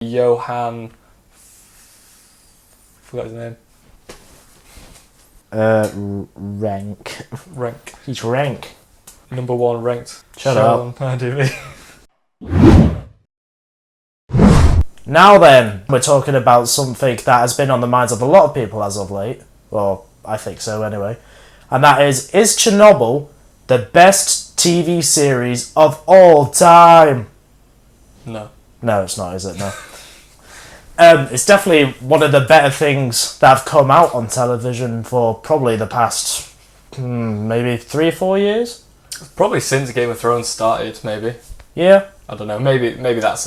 Johan... forgot his name. Rank. Rank. He's rank. Number 1 ranked. Shut show up. on IMDb. Now then, we're talking about something that has been on the minds of a lot of people as of late. Well, I think so anyway. And that is Chernobyl the best TV series of all time? No. No, it's not, is it? No. It's definitely one of the better things that have come out on television for probably the past, maybe 3 or 4 years? Probably since Game of Thrones started, maybe. Yeah. I don't know. Maybe that's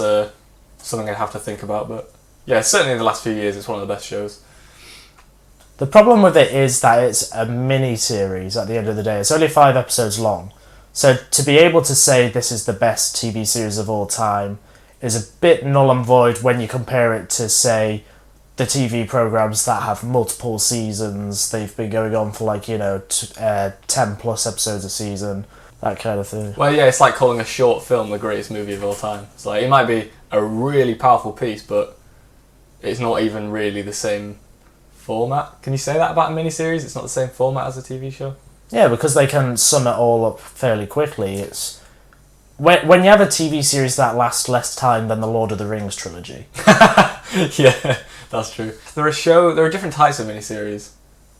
something I'd have to think about, but yeah, certainly in the last few years, it's one of the best shows. The problem with it is that it's a mini-series at the end of the day. It's only 5 episodes long. So to be able to say this is the best TV series of all time is a bit null and void when you compare it to, say, the TV programmes that have multiple seasons. They've been going on for 10 plus episodes a season, that kind of thing. Well, yeah, it's like calling a short film the greatest movie of all time. It's like, it might be a really powerful piece, but it's not even really the same format. Can you say that about a miniseries? It's not the same format as a TV show? Yeah, because they can sum it all up fairly quickly. It's when you have a TV series that lasts less time than the Lord of the Rings trilogy. Yeah, that's true. There are different types of miniseries.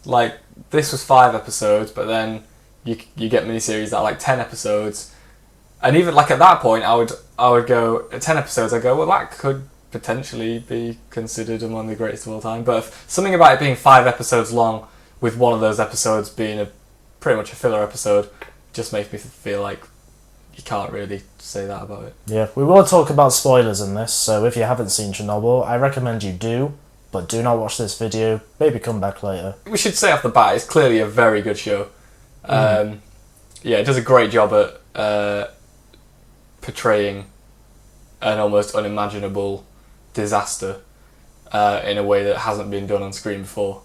Like, this was 5 episodes, but then you get miniseries that are like 10 episodes. And even like at that point, I would go, at 10 episodes, I'd go, well, that could potentially be considered among the greatest of all time. But something about it being 5 episodes long, with one of those episodes being pretty much a filler episode, just makes me feel like you can't really say that about it. Yeah, we will talk about spoilers in this, so if you haven't seen Chernobyl, I recommend you do, but do not watch this video. Maybe come back later. We should say off the bat, it's clearly a very good show. Yeah, it does a great job at portraying an almost unimaginable disaster in a way that hasn't been done on screen before.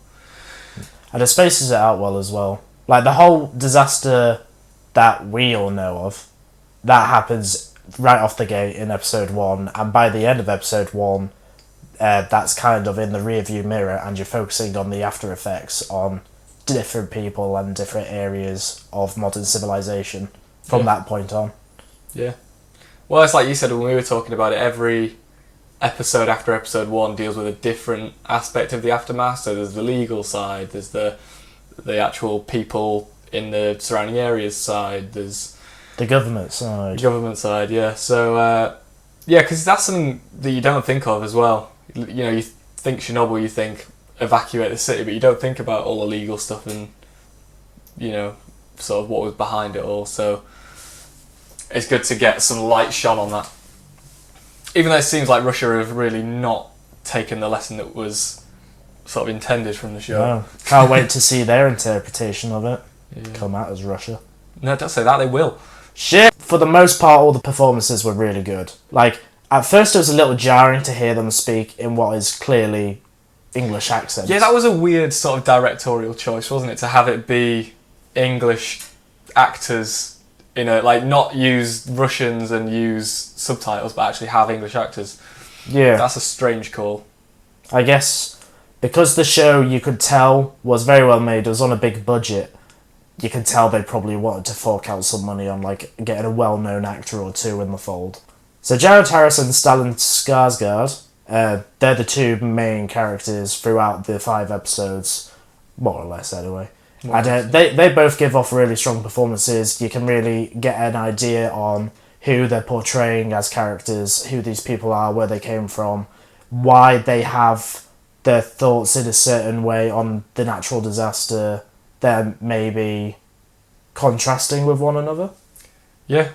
And it spaces it out well as well. Like, the whole disaster that we all know of, that happens right off the gate in episode 1, and by the end of episode 1, that's kind of in the rearview mirror, and you're focusing on the after effects on different people and different areas of modern civilization from that point on. Yeah. Well, it's like you said when we were talking about it, every episode after episode 1 deals with a different aspect of the aftermath. So there's the legal side, there's the actual people in the surrounding areas side, there's the government side. Yeah. So, yeah, because that's something that you don't think of as well. You know, you think Chernobyl, you think evacuate the city, but you don't think about all the legal stuff and, you know, sort of what was behind it all. So it's good to get some light shone on that. Even though it seems like Russia have really not taken the lesson that was sort of intended from the show. No. Can't wait to see their interpretation of it. Yeah. Come out as Russia. No, don't say that, they will. Shit! For the most part, all the performances were really good. Like, at first it was a little jarring to hear them speak in what is clearly English accents. Yeah, that was a weird sort of directorial choice, wasn't it? To have it be English actors, you know, like not use Russians and use subtitles, but actually have English actors. Yeah. That's a strange call. I guess because the show, you could tell, was very well made, it was on a big budget, you can tell they probably wanted to fork out some money on like getting a well-known actor or two in the fold. So Jared Harris and Stellan Skarsgård, they're the 2 main characters throughout the 5 episodes, more or less anyway. And they both give off really strong performances. You can really get an idea on who they're portraying as characters, who these people are, where they came from, why they have their thoughts in a certain way on the natural disaster. They're maybe contrasting with one another. Yeah.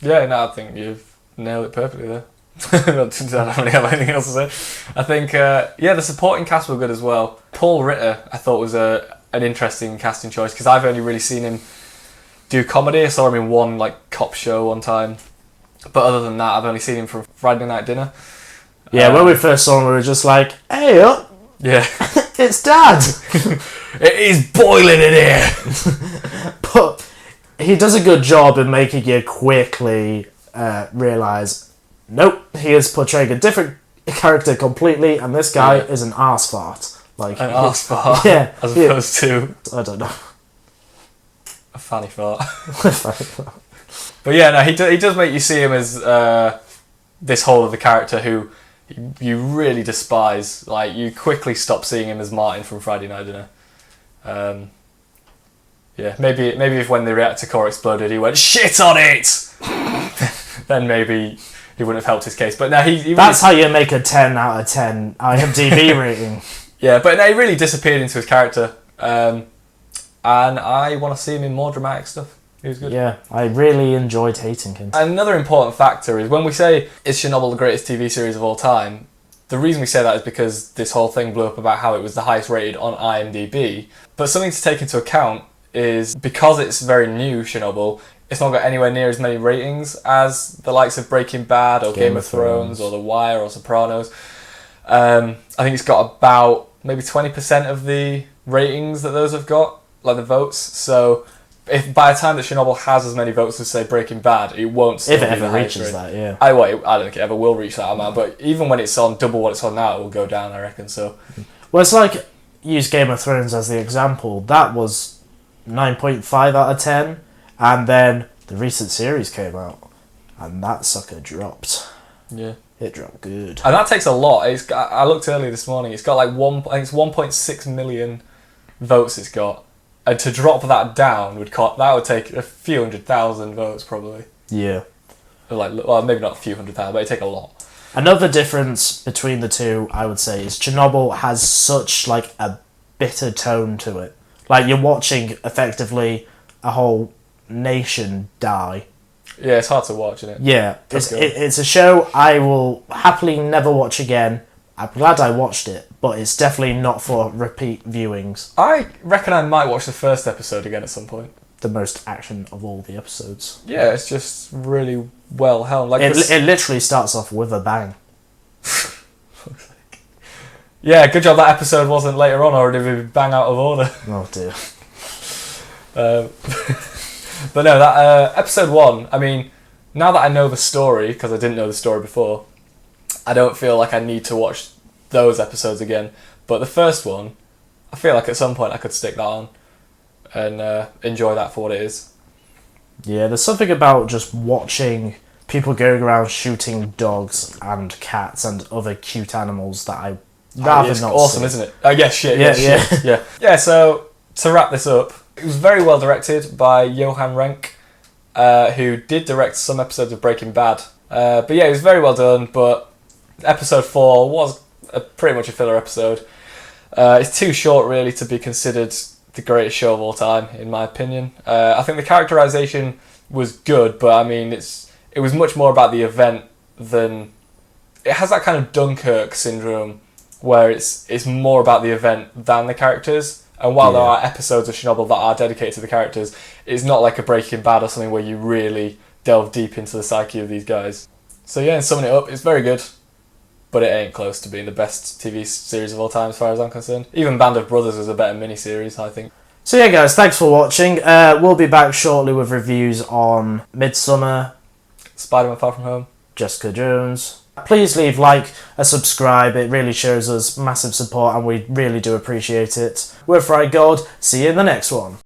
Yeah, no, I think you've nailed it perfectly there. I don't really have anything else to say. I think, the supporting cast were good as well. Paul Ritter, I thought, was an interesting casting choice, because I've only really seen him do comedy. I saw him in one, like, cop show one time. But other than that, I've only seen him from Friday Night Dinner. Yeah, when we first saw him, we were just like, hey up! Yeah. It's Dad! It is boiling in here! But he does a good job in making you quickly realise, nope, he is portraying a different character completely, and this guy Yeah. is an arse fart. Like An arse fart, yeah, as opposed to I don't know. a fanny fart. But yeah, no, he does make you see him as this whole other character who you really despise. Like, you quickly stop seeing him as Martin from Friday Night Dinner. Yeah, maybe if when the reactor core exploded, he went shit on it. Then maybe he wouldn't have helped his case. But no, he That's how you make a 10 out of 10 IMDb rating. Yeah, but no, he really disappeared into his character, and I want to see him in more dramatic stuff. He was good. Yeah, I really enjoyed hating him. Another important factor is when we say, is Chernobyl the greatest TV series of all time, the reason we say that is because this whole thing blew up about how it was the highest rated on IMDb. But something to take into account is because it's very new, Chernobyl, it's not got anywhere near as many ratings as the likes of Breaking Bad or Game of Thrones or The Wire or Sopranos. I think it's got about maybe 20% of the ratings that those have got, like the votes. So if by the time that Chernobyl has as many votes as, say, Breaking Bad, it won't still If it be the ever highest reaches rated. that, yeah. I don't think it ever will reach that amount, but even when it's on double what it's on now, it will go down, I reckon. So, Well, it's like, use Game of Thrones as the example. That was 9.5 out of 10, and then the recent series came out, and that sucker dropped. yeah. It dropped good. And that takes a lot. I looked earlier this morning. It's got like I think it's 1.6 million votes. It's got, and to drop that down would take a few 100,000 votes probably. Yeah. Well, maybe not a few 100,000, but it'd take a lot. Another difference between the two, I would say, is Chernobyl has such like a bitter tone to it. Like, you're watching effectively a whole nation die. Yeah, it's hard to watch, isn't it? Yeah, That's it's a show I will happily never watch again. I'm glad I watched it, but it's definitely not for repeat viewings. I reckon I might watch the first episode again at some point. The most action of all the episodes. Yeah, it's just really well helmed. Like It literally starts off with a bang. Yeah, good job that episode wasn't later on, or it'd be bang out of order. Oh dear. But no, that episode 1, I mean, now that I know the story, because I didn't know the story before, I don't feel like I need to watch those episodes again. But the first one, I feel like at some point I could stick that on and enjoy that for what it is. Yeah, there's something about just watching people going around shooting dogs and cats and other cute animals that I rather It's not awesome, see. isn't it? I guess shit. Yeah, Yeah, shit. Yeah. Yeah. So to wrap this up, it was very well directed by Johan Renck, who did direct some episodes of Breaking Bad. But yeah, it was very well done. But episode 4 was pretty much a filler episode. It's too short, really, to be considered the greatest show of all time, in my opinion. I think the characterization was good, but I mean, it was much more about the event than... It has that kind of Dunkirk syndrome, where it's more about the event than the characters. And while there are episodes of Chernobyl that are dedicated to the characters, it's not like a Breaking Bad or something where you really delve deep into the psyche of these guys. So yeah, and summing it up, it's very good, but it ain't close to being the best TV series of all time as far as I'm concerned. Even Band of Brothers was a better miniseries, I think. So yeah, guys, thanks for watching. We'll be back shortly with reviews on Midsummer, Spider-Man Far From Home, Jessica Jones. Please leave a subscribe. It really shows us massive support and we really do appreciate it. We're Fried Gold. See you in the next one.